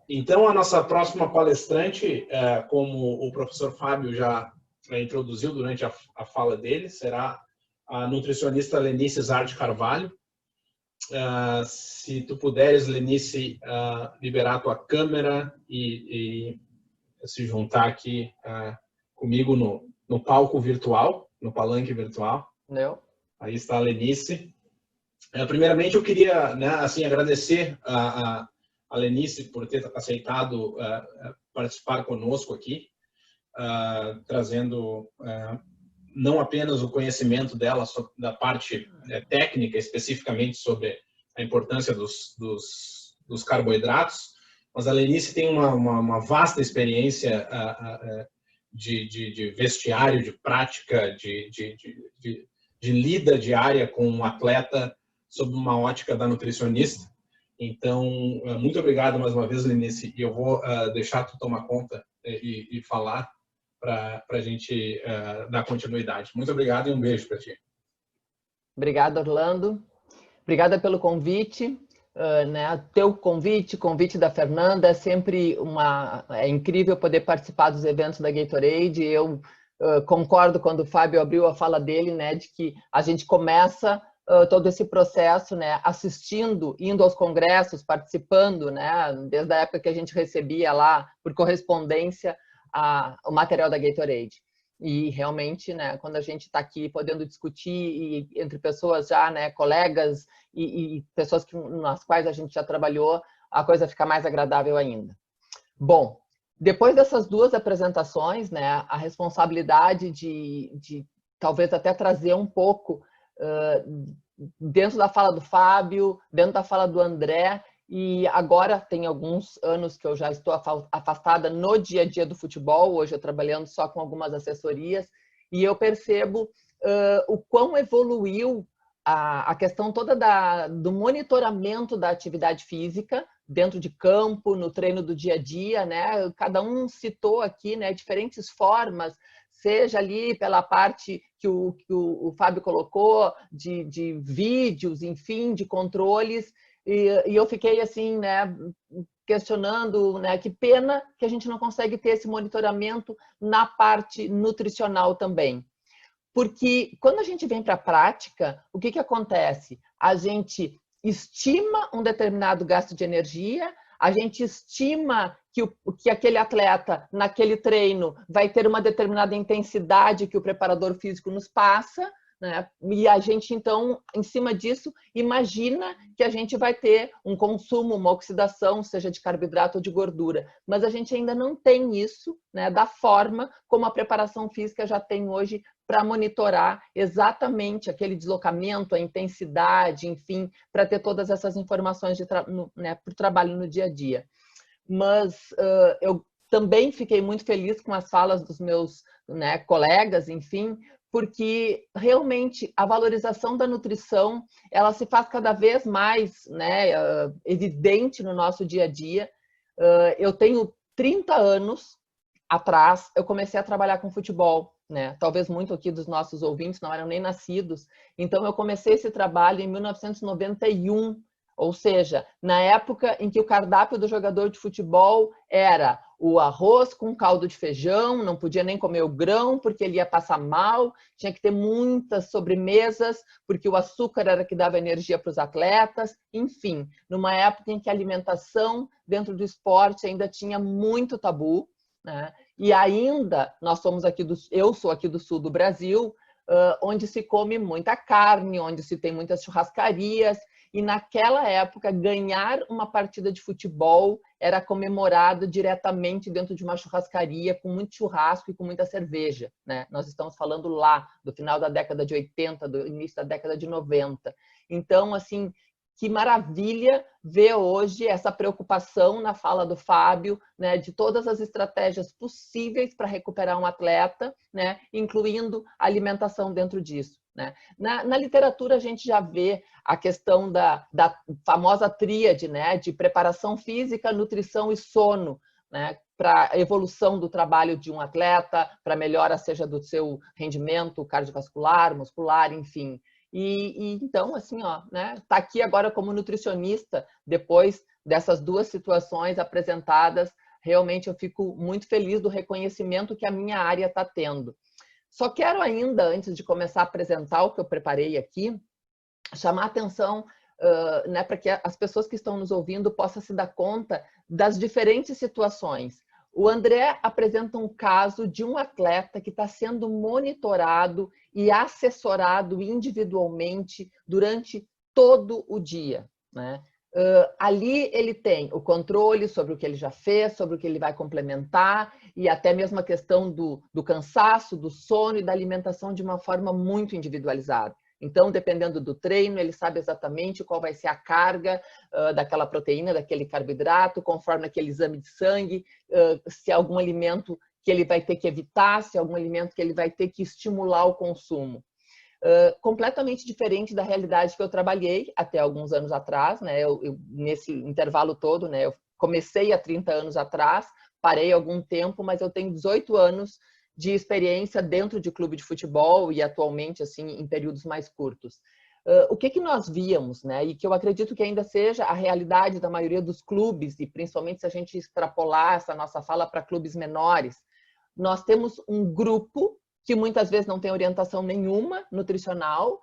Então, a nossa próxima palestrante, como o professor Fábio já introduziu durante a fala dele, será a nutricionista Lenice Zardi Carvalho. Se tu puderes, Lenice, liberar a tua câmera e se juntar aqui comigo no palco virtual, no palanque virtual. Não. Aí está a Lenice. Primeiramente, eu queria, né, assim, agradecer a Lenice por ter aceitado participar conosco aqui, trazendo não apenas o conhecimento dela da parte técnica, especificamente sobre a importância dos carboidratos, mas a Lenice tem uma vasta experiência de vestiário, de prática, de lida diária com um atleta sob uma ótica da nutricionista. Então, muito obrigado mais uma vez, Lenice, e eu vou deixar tu tomar conta e falar para a gente dar continuidade. Muito obrigado e um beijo para ti. Obrigada, Orlando. Obrigada pelo convite. Né? Teu convite da Fernanda, é sempre é incrível poder participar dos eventos da Gatorade. Eu concordo quando o Fábio abriu a fala dele, né, de que a gente começa todo esse processo, né, assistindo, indo aos congressos, participando, né, desde a época que a gente recebia lá por correspondência o material da Gatorade. E realmente, né, quando a gente está aqui podendo discutir entre pessoas já, né, colegas e pessoas nas quais a gente já trabalhou, a coisa fica mais agradável ainda. Bom, depois dessas duas apresentações, né, a responsabilidade de talvez até trazer um pouco dentro da fala do Fábio, dentro da fala do André, e agora tem alguns anos que eu já estou afastada no dia a dia do futebol, hoje eu trabalhando só com algumas assessorias, e eu percebo o quão evoluiu a questão toda do monitoramento da atividade física dentro de campo, no treino do dia a dia, né? Cada um citou aqui, né, diferentes formas, seja ali pela parte que o Fábio colocou, de vídeos, enfim, de controles, e eu fiquei assim, né, questionando, né, que pena que a gente não consegue ter esse monitoramento na parte nutricional também. Porque quando a gente vem para a prática, o que acontece? A gente estima um determinado gasto de energia, a gente estima que aquele atleta, naquele treino, vai ter uma determinada intensidade que o preparador físico nos passa, né? E a gente, então, em cima disso, imagina que a gente vai ter um consumo, uma oxidação, seja de carboidrato ou de gordura. Mas a gente ainda não tem isso, né, da forma como a preparação física já tem hoje para monitorar exatamente aquele deslocamento, a intensidade, enfim, para ter todas essas informações né, para o trabalho no dia a dia. Mas eu também fiquei muito feliz com as falas dos meus, né, colegas, enfim, porque realmente a valorização da nutrição, ela se faz cada vez mais, né, evidente no nosso dia a dia. Eu tenho 30 anos atrás, eu comecei a trabalhar com futebol, né? Talvez muito aqui dos nossos ouvintes não eram nem nascidos. Então, eu comecei esse trabalho em 1991, ou seja, na época em que o cardápio do jogador de futebol era o arroz com caldo de feijão, não podia nem comer o grão porque ele ia passar mal, tinha que ter muitas sobremesas porque o açúcar era que dava energia para os atletas, enfim, numa época em que a alimentação dentro do esporte ainda tinha muito tabu, né? E ainda eu sou aqui do sul do Brasil, onde se come muita carne, onde se tem muitas churrascarias, e naquela época ganhar uma partida de futebol era comemorado diretamente dentro de uma churrascaria com muito churrasco e com muita cerveja, né? Nós estamos falando lá do final da década de 80, do início da década de 90. Então, assim, que maravilha ver hoje essa preocupação na fala do Fábio, né, de todas as estratégias possíveis para recuperar um atleta, né, incluindo a alimentação dentro disso, né? Na literatura a gente já vê a questão da famosa tríade, né, de preparação física, nutrição e sono, né, para a evolução do trabalho de um atleta, para a melhora seja do seu rendimento cardiovascular, muscular, enfim. E então, assim, ó, né, tá aqui agora como nutricionista, depois dessas duas situações apresentadas, realmente eu fico muito feliz do reconhecimento que a minha área está tendo. Só quero ainda, antes de começar a apresentar o que eu preparei aqui, chamar a atenção né, para que as pessoas que estão nos ouvindo possam se dar conta das diferentes situações. O André apresenta um caso de um atleta que está sendo monitorado e assessorado individualmente durante todo o dia, né? Ali ele tem o controle sobre o que ele já fez, sobre o que ele vai complementar e até mesmo a questão do cansaço, do sono e da alimentação de uma forma muito individualizada. Então, dependendo do treino, ele sabe exatamente qual vai ser a carga daquela proteína, daquele carboidrato, conforme aquele exame de sangue, se é algum alimento que ele vai ter que evitar, se é algum alimento que ele vai ter que estimular o consumo. Completamente diferente da realidade que eu trabalhei até alguns anos atrás, né? Nesse intervalo todo, né? Eu comecei há 30 anos atrás, parei algum tempo, mas eu tenho 18 anos de experiência dentro de clube de futebol e atualmente assim em períodos mais curtos. O que nós víamos, né? E que eu acredito que ainda seja a realidade da maioria dos clubes, e principalmente se a gente extrapolar essa nossa fala para clubes menores, nós temos um grupo que muitas vezes não tem orientação nenhuma nutricional,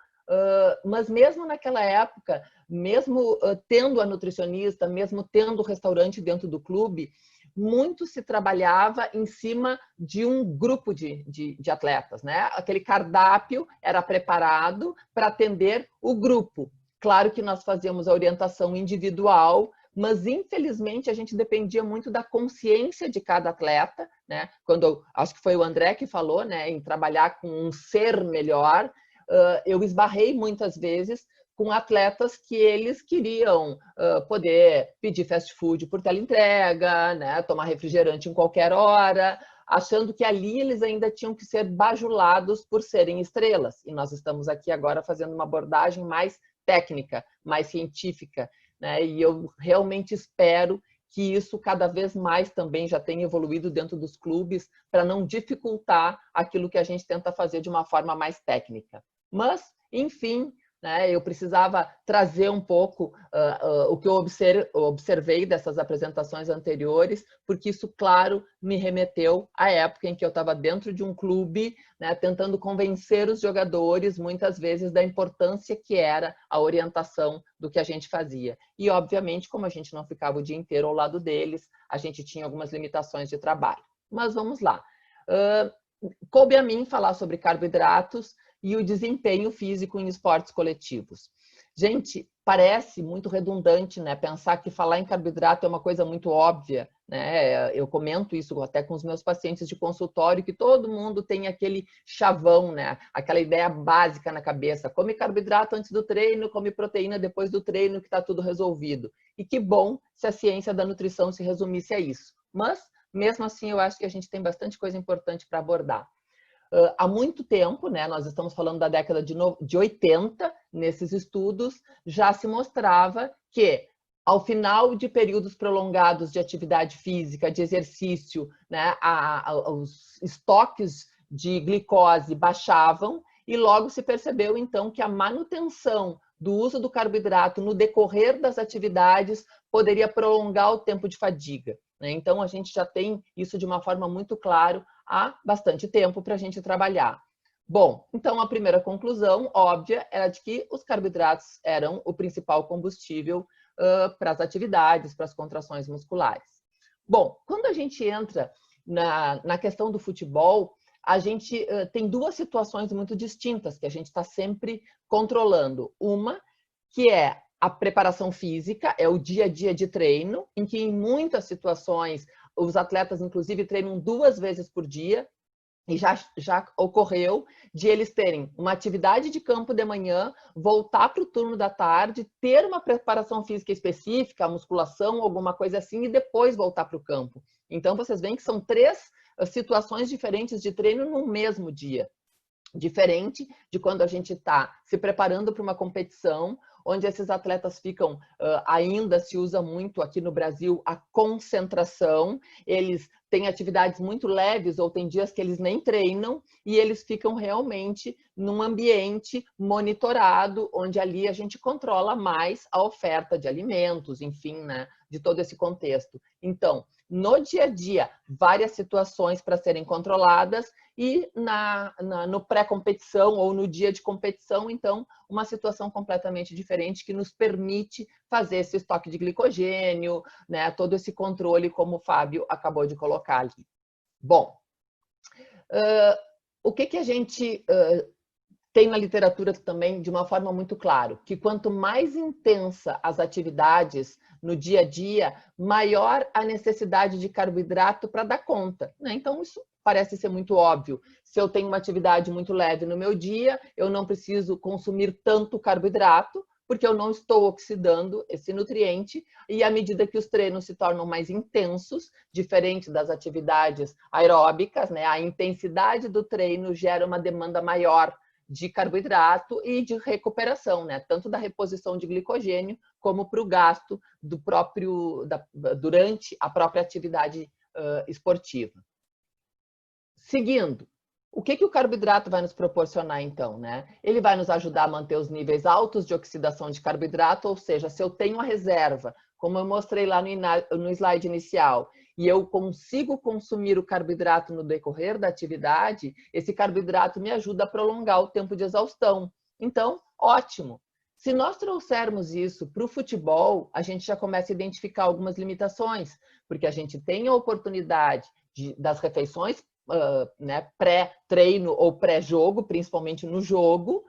mas mesmo naquela época, mesmo tendo a nutricionista, mesmo tendo o restaurante dentro do clube, muito se trabalhava em cima de um grupo de atletas, né? Aquele cardápio era preparado para atender o grupo. Claro que nós fazíamos a orientação individual, mas infelizmente a gente dependia muito da consciência de cada atleta, né? Quando acho que foi o André que falou, né, em trabalhar com um ser melhor, eu esbarrei muitas vezes com atletas que eles queriam poder pedir fast food por teleentrega, né, tomar refrigerante em qualquer hora, achando que ali eles ainda tinham que ser bajulados por serem estrelas. E nós estamos aqui agora fazendo uma abordagem mais técnica, mais científica, né? E eu realmente espero que isso cada vez mais também já tenha evoluído dentro dos clubes para não dificultar aquilo que a gente tenta fazer de uma forma mais técnica. Mas, enfim, né, eu precisava trazer um pouco o que eu observei dessas apresentações anteriores, porque isso, claro, me remeteu à época em que eu estava dentro de um clube, né, tentando convencer os jogadores, muitas vezes, da importância que era a orientação do que a gente fazia. E, obviamente, como a gente não ficava o dia inteiro ao lado deles, a gente tinha algumas limitações de trabalho. Mas vamos lá. Coube a mim falar sobre carboidratos e o desempenho físico em esportes coletivos. Gente, parece muito redundante, né? Pensar que falar em carboidrato é uma coisa muito óbvia, né? Eu comento isso até com os meus pacientes de consultório, que todo mundo tem aquele chavão, né? Aquela ideia básica na cabeça. Come carboidrato antes do treino, come proteína depois do treino, que está tudo resolvido. E que bom se a ciência da nutrição se resumisse a isso. Mas, mesmo assim, eu acho que a gente tem bastante coisa importante para abordar. Há muito tempo, né, nós estamos falando da década de 80, nesses estudos, já se mostrava que, ao final de períodos prolongados de atividade física, de exercício, né, os estoques de glicose baixavam e logo se percebeu, então, que a manutenção do uso do carboidrato no decorrer das atividades poderia prolongar o tempo de fadiga. Então, a gente já tem isso de uma forma muito clara há bastante tempo para a gente trabalhar. Bom, então a primeira conclusão óbvia era de que os carboidratos eram o principal combustível para as atividades, para as contrações musculares. Bom, quando a gente entra na questão do futebol, a gente tem duas situações muito distintas que a gente está sempre controlando. Uma, que é a preparação física, é o dia a dia de treino, em que em muitas situações os atletas, inclusive, treinam 2 vezes por dia, e já ocorreu de eles terem uma atividade de campo de manhã, voltar para o turno da tarde, ter uma preparação física específica, musculação, alguma coisa assim, e depois voltar para o campo. Então, vocês veem que são 3 situações diferentes de treino no mesmo dia. Diferente de quando a gente está se preparando para uma competição, onde esses atletas ficam, ainda se usa muito aqui no Brasil, a concentração, eles têm atividades muito leves ou tem dias que eles nem treinam e eles ficam realmente num ambiente monitorado, onde ali a gente controla mais a oferta de alimentos, enfim, né, de todo esse contexto. Então, no dia a dia, várias situações para serem controladas e no pré-competição ou no dia de competição, então, uma situação completamente diferente que nos permite fazer esse estoque de glicogênio, né, todo esse controle, como o Fábio acabou de colocar ali. Bom, o que a gente tem na literatura também de uma forma muito clara, que quanto mais intensa as atividades no dia a dia, maior a necessidade de carboidrato para dar conta, né? Então, isso parece ser muito óbvio. Se eu tenho uma atividade muito leve no meu dia, eu não preciso consumir tanto carboidrato, porque eu não estou oxidando esse nutriente, e à medida que os treinos se tornam mais intensos, diferente das atividades aeróbicas, né, a intensidade do treino gera uma demanda maior de carboidrato e de recuperação, né, tanto da reposição de glicogênio como para o gasto durante a própria atividade esportiva. Seguindo, o que o carboidrato vai nos proporcionar, então, né? Ele vai nos ajudar a manter os níveis altos de oxidação de carboidrato, ou seja, se eu tenho a reserva, como eu mostrei lá no slide inicial, e eu consigo consumir o carboidrato no decorrer da atividade, esse carboidrato me ajuda a prolongar o tempo de exaustão. Então, ótimo! Se nós trouxermos isso para o futebol, a gente já começa a identificar algumas limitações, porque a gente tem a oportunidade das refeições né, pré-treino ou pré-jogo, principalmente no jogo,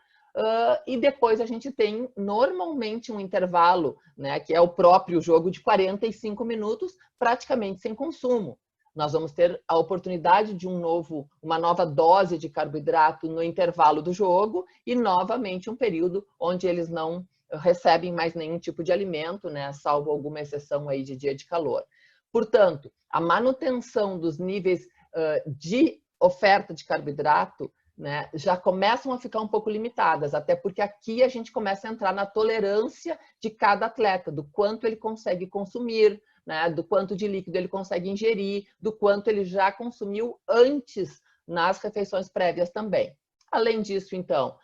e depois a gente tem normalmente um intervalo, né, que é o próprio jogo de 45 minutos, praticamente sem consumo. Nós vamos ter a oportunidade de uma nova dose de carboidrato no intervalo do jogo e novamente um período onde eles não recebem mais nenhum tipo de alimento, né, salvo alguma exceção aí de dia de calor. Portanto, a manutenção dos níveis de oferta de carboidrato, né, já começam a ficar um pouco limitadas, até porque aqui a gente começa a entrar na tolerância de cada atleta, do quanto ele consegue consumir, né, do quanto de líquido ele consegue ingerir, do quanto ele já consumiu antes nas refeições prévias também. Além disso, então,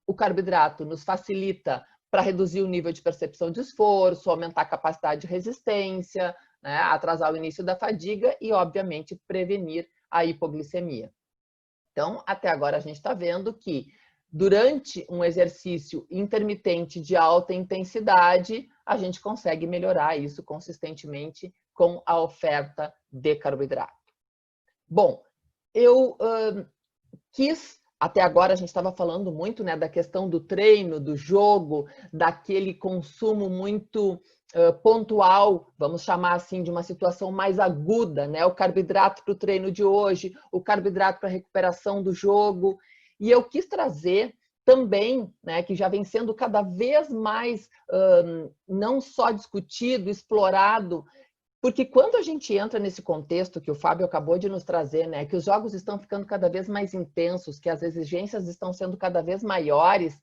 o carboidrato nos facilita para reduzir o nível de percepção de esforço, aumentar a capacidade de resistência, né, atrasar o início da fadiga e, obviamente, prevenir a hipoglicemia. Então, até agora a gente está vendo que durante um exercício intermitente de alta intensidade, a gente consegue melhorar isso consistentemente com a oferta de carboidrato. Bom, eu até agora a gente estava falando muito, né, da questão do treino, do jogo, daquele consumo muito pontual, vamos chamar assim, de uma situação mais aguda, né? O carboidrato para o treino de hoje, o carboidrato para a recuperação do jogo. E eu quis trazer também, né, que já vem sendo cada vez mais não só discutido, explorado, porque quando a gente entra nesse contexto que o Fábio acabou de nos trazer, né, que os jogos estão ficando cada vez mais intensos, que as exigências estão sendo cada vez maiores,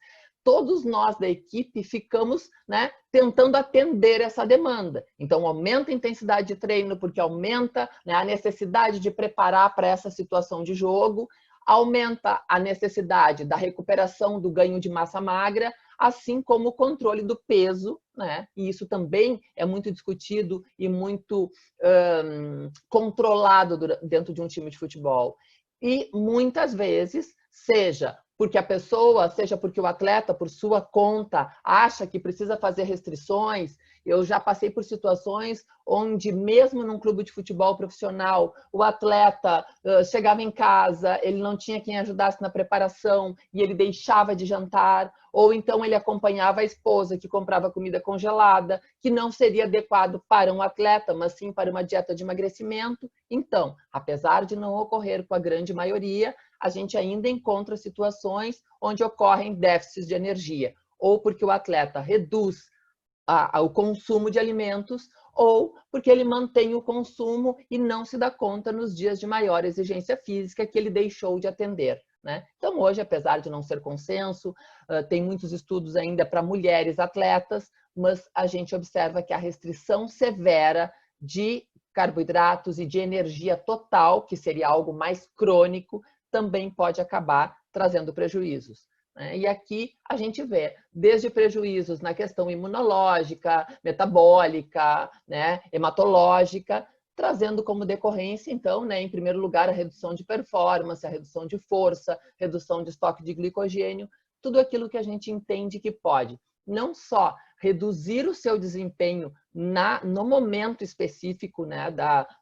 todos nós da equipe ficamos, né, tentando atender essa demanda. Então, aumenta a intensidade de treino, porque aumenta, né, a necessidade de preparar para essa situação de jogo, aumenta a necessidade da recuperação do ganho de massa magra, assim como o controle do peso, né? E isso também é muito discutido e muito controlado dentro de um time de futebol. E muitas vezes, seja porque a pessoa, seja porque o atleta, por sua conta, acha que precisa fazer restrições. Eu já passei por situações onde, mesmo num clube de futebol profissional, o atleta chegava em casa, ele não tinha quem ajudasse na preparação e ele deixava de jantar, ou então ele acompanhava a esposa que comprava comida congelada, que não seria adequado para um atleta, mas sim para uma dieta de emagrecimento. Então, apesar de não ocorrer com a grande maioria, a gente ainda encontra situações onde ocorrem déficits de energia, ou porque o atleta reduz o consumo de alimentos, ou porque ele mantém o consumo e não se dá conta nos dias de maior exigência física que ele deixou de atender, né? Então, hoje, apesar de não ser consenso, tem muitos estudos ainda para mulheres atletas, mas a gente observa que a restrição severa de carboidratos e de energia total, que seria algo mais crônico, também pode acabar trazendo prejuízos. E aqui a gente vê desde prejuízos na questão imunológica, metabólica, né, hematológica, trazendo como decorrência, então, né, em primeiro lugar, a redução de performance, a redução de força, redução de estoque de glicogênio, tudo aquilo que a gente entende que pode não só reduzir o seu desempenho no momento específico, né,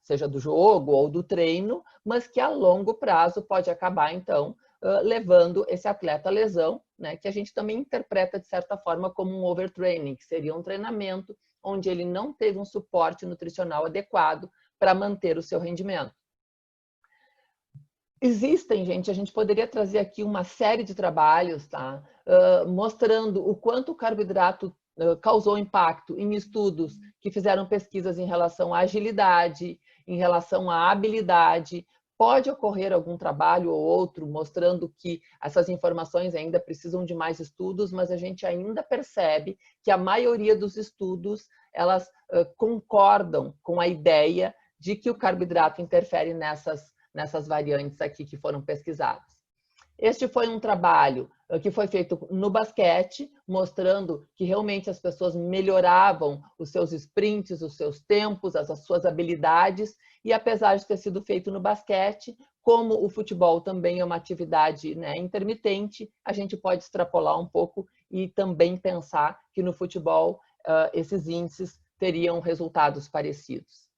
seja do jogo ou do treino, mas que a longo prazo pode acabar, então, levando esse atleta à lesão, né, que a gente também interpreta, de certa forma, como um overtraining, que seria um treinamento onde ele não teve um suporte nutricional adequado para manter o seu rendimento. Existem, gente, a gente poderia trazer aqui uma série de trabalhos, tá? Mostrando o quanto o carboidrato causou impacto em estudos que fizeram pesquisas em relação à agilidade, em relação à habilidade. Pode ocorrer algum trabalho ou outro mostrando que essas informações ainda precisam de mais estudos, mas a gente ainda percebe que a maioria dos estudos, elas concordam com a ideia de que o carboidrato interfere nessas variantes aqui que foram pesquisadas. Este foi um trabalho que foi feito no basquete, mostrando que realmente as pessoas melhoravam os seus sprints, os seus tempos, as suas habilidades, e apesar de ter sido feito no basquete, como o futebol também é uma atividade, né, intermitente, a gente pode extrapolar um pouco e também pensar que no futebol esses índices teriam resultados parecidos.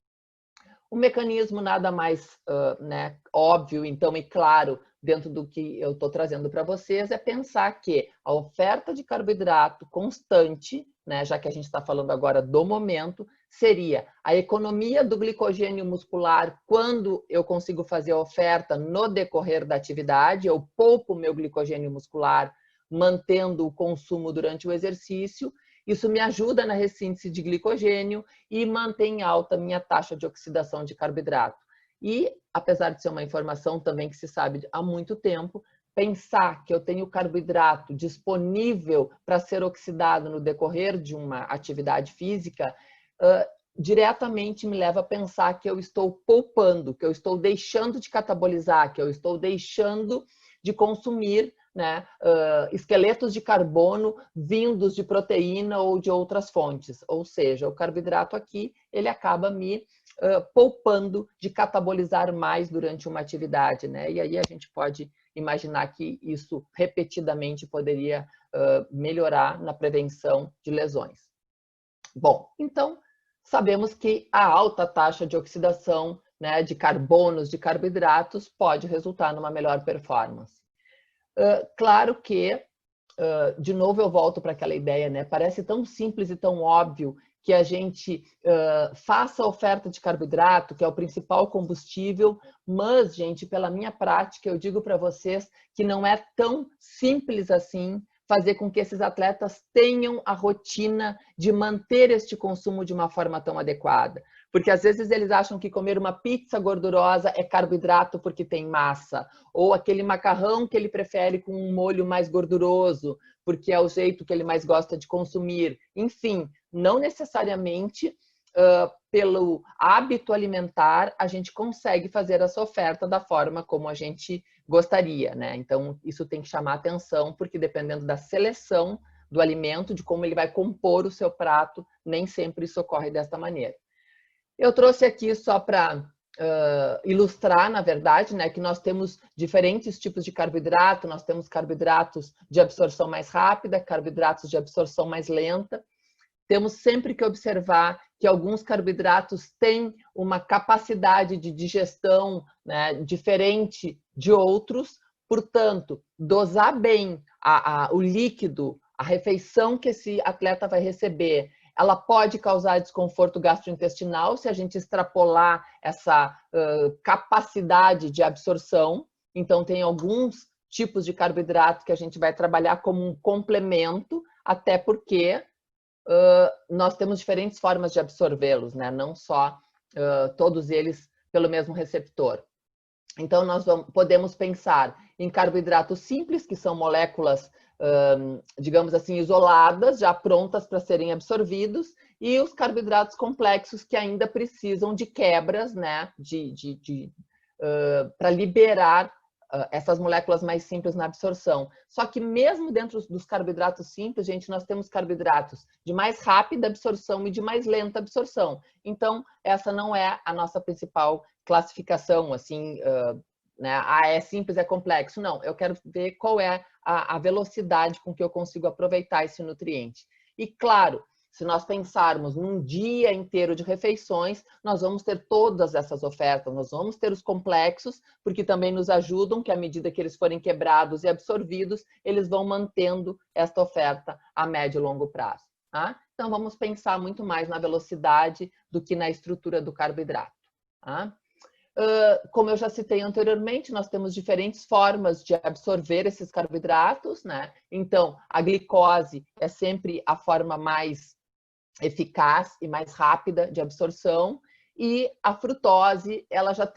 O mecanismo nada mais né, óbvio, então, e claro, dentro do que eu estou trazendo para vocês, é pensar que a oferta de carboidrato constante, né, já que a gente está falando agora do momento, seria a economia do glicogênio muscular quando eu consigo fazer a oferta no decorrer da atividade, eu poupo meu glicogênio muscular mantendo o consumo durante o exercício. Isso me ajuda na ressíntese de glicogênio e mantém alta minha taxa de oxidação de carboidrato. E, apesar de ser uma informação também que se sabe há muito tempo, pensar que eu tenho carboidrato disponível para ser oxidado no decorrer de uma atividade física, diretamente me leva a pensar que eu estou poupando, que eu estou deixando de catabolizar, que eu estou deixando de consumir, né, esqueletos de carbono vindos de proteína ou de outras fontes. Ou seja, o carboidrato aqui, ele acaba me poupando de catabolizar mais durante uma atividade, né? E aí a gente pode imaginar que isso repetidamente poderia melhorar na prevenção de lesões. Bom, então sabemos que a alta taxa de oxidação, né, de carbonos, de carboidratos, pode resultar numa melhor performance. Claro que, de novo eu volto para aquela ideia, né? Parece tão simples e tão óbvio que a gente faça a oferta de carboidrato, que é o principal combustível, mas, gente, pela minha prática, eu digo para vocês que não é tão simples assim fazer com que esses atletas tenham a rotina de manter este consumo de uma forma tão adequada. Porque às vezes eles acham que comer uma pizza gordurosa é carboidrato porque tem massa, ou aquele macarrão que ele prefere com um molho mais gorduroso, porque é o jeito que ele mais gosta de consumir. Enfim, não necessariamente pelo hábito alimentar a gente consegue fazer essa oferta da forma como a gente gostaria, né? Então, isso tem que chamar atenção, porque dependendo da seleção do alimento, de como ele vai compor o seu prato, nem sempre isso ocorre desta maneira. Eu trouxe aqui só para ilustrar, na verdade, né, que nós temos diferentes tipos de carboidrato, nós temos carboidratos de absorção mais rápida, carboidratos de absorção mais lenta. Temos sempre que observar que alguns carboidratos têm uma capacidade de digestão, né, diferente de outros, portanto, dosar bem o líquido, a refeição que esse atleta vai receber, ela pode causar desconforto gastrointestinal se a gente extrapolar essa capacidade de absorção. Então, tem alguns tipos de carboidrato que a gente vai trabalhar como um complemento, até porque nós temos diferentes formas de absorvê-los, né? Não só todos eles pelo mesmo receptor. Então, nós podemos pensar em carboidratos simples, que são moléculas, digamos assim, isoladas, já prontas para serem absorvidos, e os carboidratos complexos que ainda precisam de quebras, né, para liberar essas moléculas mais simples na absorção. Só que mesmo dentro dos carboidratos simples, gente, nós temos carboidratos de mais rápida absorção e de mais lenta absorção. Então, essa não é a nossa principal classificação, assim, né? É simples, é complexo. Não, eu quero ver qual é a velocidade com que eu consigo aproveitar esse nutriente. E, claro, se nós pensarmos num dia inteiro de refeições, nós vamos ter todas essas ofertas, nós vamos ter os complexos, porque também nos ajudam que à medida que eles forem quebrados e absorvidos, eles vão mantendo esta oferta a médio e longo prazo. Tá? Então, vamos pensar muito mais na velocidade do que na estrutura do carboidrato. Tá? Como eu já citei anteriormente, nós temos diferentes formas de absorver esses carboidratos, né? Então, a glicose é sempre a forma mais eficaz e mais rápida de absorção, e a frutose, ela já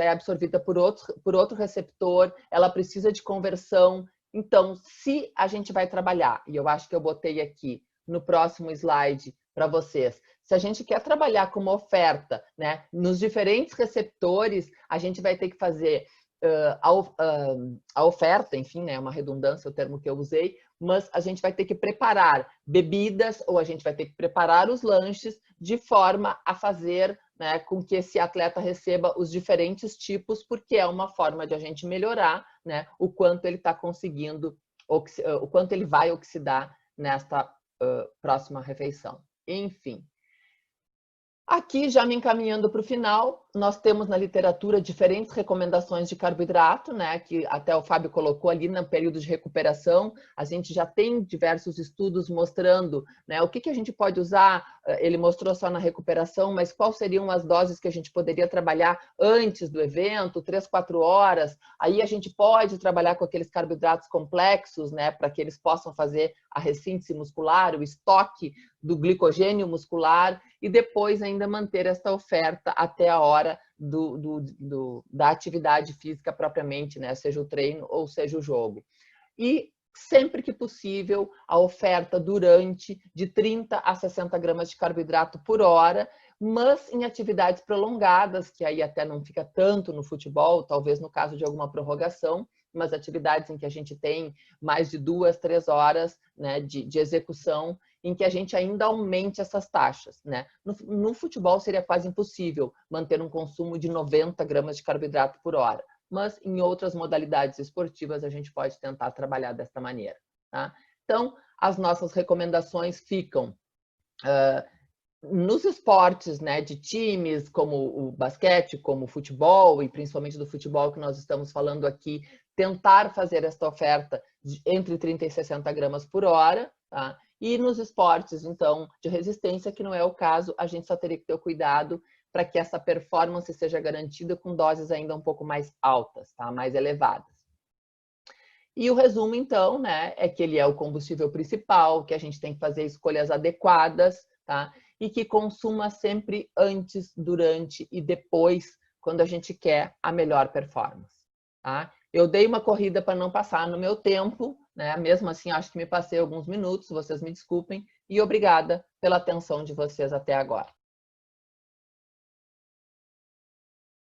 é absorvida por outro receptor, ela precisa de conversão. Então, se a gente vai trabalhar, e eu acho que eu botei aqui no próximo slide para vocês, se a gente quer trabalhar com uma oferta, né, nos diferentes receptores, a gente vai ter que fazer a oferta, enfim, né, uma redundância o termo que eu usei, mas a gente vai ter que preparar bebidas ou a gente vai ter que preparar os lanches de forma a fazer, né, com que esse atleta receba os diferentes tipos, porque é uma forma de a gente melhorar, né, o quanto ele está conseguindo, o quanto ele vai oxidar nesta próxima refeição. Enfim. Aqui, já me encaminhando para o final, nós temos na literatura diferentes recomendações de carboidrato, né, que até o Fábio colocou ali no período de recuperação. A gente já tem diversos estudos mostrando, né, o que a gente pode usar. Ele mostrou só na recuperação, mas quais seriam as doses que a gente poderia trabalhar antes do evento, 3, 4 horas. Aí a gente pode trabalhar com aqueles carboidratos complexos, né, para que eles possam fazer a ressíntese muscular, o estoque do glicogênio muscular, e depois ainda manter esta oferta até a hora da atividade física propriamente, né? Seja o treino ou seja o jogo. E sempre que possível, a oferta durante de 30 a 60 gramas de carboidrato por hora, mas em atividades prolongadas, que aí até não fica tanto no futebol, talvez no caso de alguma prorrogação, mas atividades em que a gente tem mais de 2, 3 horas, né, de execução, em que a gente ainda aumente essas taxas, né? No futebol seria quase impossível manter um consumo de 90 gramas de carboidrato por hora, mas em outras modalidades esportivas a gente pode tentar trabalhar desta maneira. Tá? Então, as nossas recomendações ficam nos esportes, né, de times, como o basquete, como o futebol, e principalmente do futebol que nós estamos falando aqui, tentar fazer esta oferta entre 30 e 60 gramas por hora, tá? E nos esportes, então, de resistência, que não é o caso, a gente só teria que ter o cuidado para que essa performance seja garantida com doses ainda um pouco mais altas, tá? Mais elevadas. E o resumo, então, né, é que ele é o combustível principal, que a gente tem que fazer escolhas adequadas, tá? E que consuma sempre antes, durante e depois, quando a gente quer a melhor performance, tá? Eu dei uma corrida para não passar no meu tempo, né? Mesmo assim, acho que me passei alguns minutos, vocês me desculpem, e obrigada pela atenção de vocês até agora.